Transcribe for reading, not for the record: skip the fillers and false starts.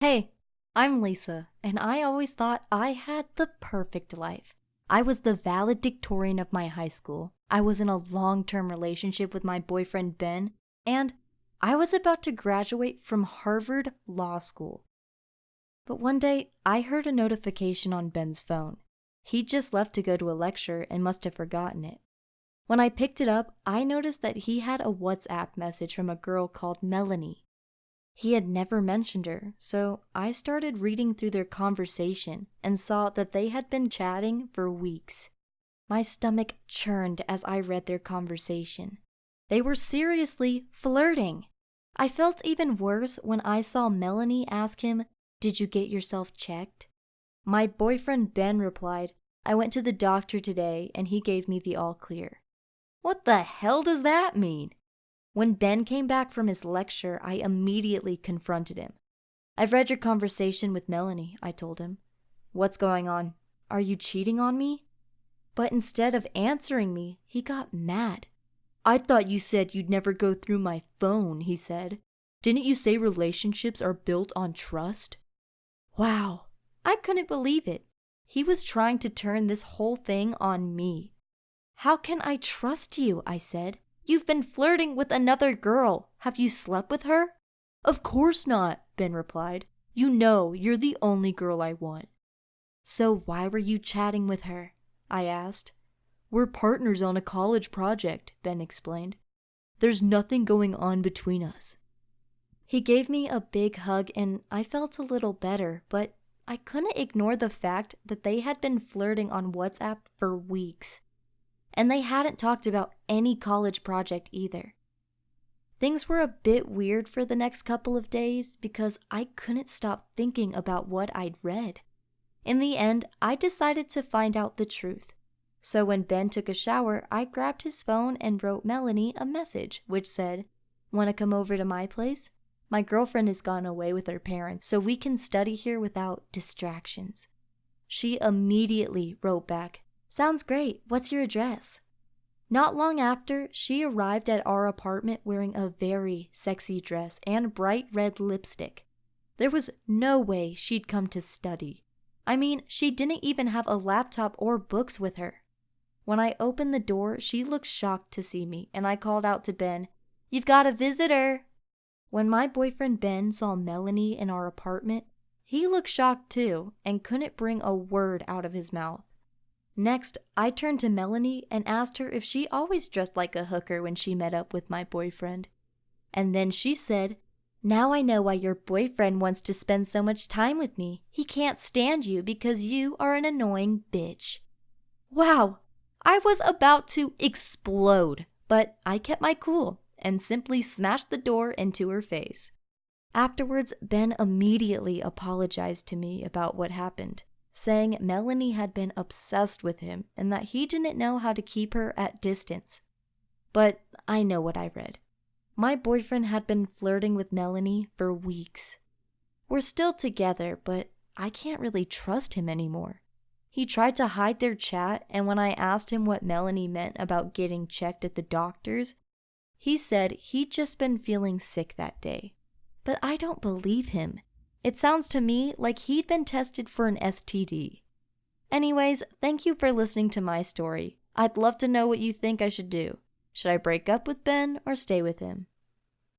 Hey, I'm Lisa, and I always thought I had the perfect life. I was the valedictorian of my high school. I was in a long-term relationship with my boyfriend Ben, and I was about to graduate from Harvard Law School. But one day, I heard a notification on Ben's phone. He'd just left to go to a lecture and must have forgotten it. When I picked it up, I noticed that he had a WhatsApp message from a girl called Melanie. He had never mentioned her, so I started reading through their conversation and saw that they had been chatting for weeks. My stomach churned as I read their conversation. They were seriously flirting. I felt even worse when I saw Melanie ask him, "Did you get yourself checked?" My boyfriend Ben replied, "I went to the doctor today and he gave me the all clear." What the hell does that mean? When Ben came back from his lecture, I immediately confronted him. "I've read your conversation with Melanie," I told him. "What's going on? Are you cheating on me?" But instead of answering me, he got mad. "I thought you said you'd never go through my phone," he said. "Didn't you say relationships are built on trust?" Wow, I couldn't believe it. He was trying to turn this whole thing on me. "How can I trust you?" I said. "You've been flirting with another girl. Have you slept with her?" "Of course not," Ben replied. "You know you're the only girl I want." "So why were you chatting with her?" I asked. "We're partners on a college project," Ben explained. "There's nothing going on between us." He gave me a big hug and I felt a little better, but I couldn't ignore the fact that they had been flirting on WhatsApp for weeks. And they hadn't talked about any college project either. Things were a bit weird for the next couple of days because I couldn't stop thinking about what I'd read. In the end, I decided to find out the truth. So when Ben took a shower, I grabbed his phone and wrote Melanie a message which said, "Want to come over to my place? My girlfriend has gone away with her parents, so we can study here without distractions." She immediately wrote back, "Sounds great. What's your address?" Not long after, she arrived at our apartment wearing a very sexy dress and bright red lipstick. There was no way she'd come to study. I mean, she didn't even have a laptop or books with her. When I opened the door, she looked shocked to see me, and I called out to Ben, "You've got a visitor." When my boyfriend Ben saw Melanie in our apartment, he looked shocked too and couldn't bring a word out of his mouth. Next, I turned to Melanie and asked her if she always dressed like a hooker when she met up with my boyfriend. And then she said, "Now I know why your boyfriend wants to spend so much time with me. He can't stand you because you are an annoying bitch." Wow, I was about to explode, but I kept my cool and simply smashed the door into her face. Afterwards, Ben immediately apologized to me about what happened, saying Melanie had been obsessed with him and that he didn't know how to keep her at distance. But I know what I read. My boyfriend had been flirting with Melanie for weeks. We're still together, but I can't really trust him anymore. He tried to hide their chat, and when I asked him what Melanie meant about getting checked at the doctor's, he said he'd just been feeling sick that day. But I don't believe him. It sounds to me like he'd been tested for an STD. Anyways, thank you for listening to my story. I'd love to know what you think I should do. Should I break up with Ben or stay with him?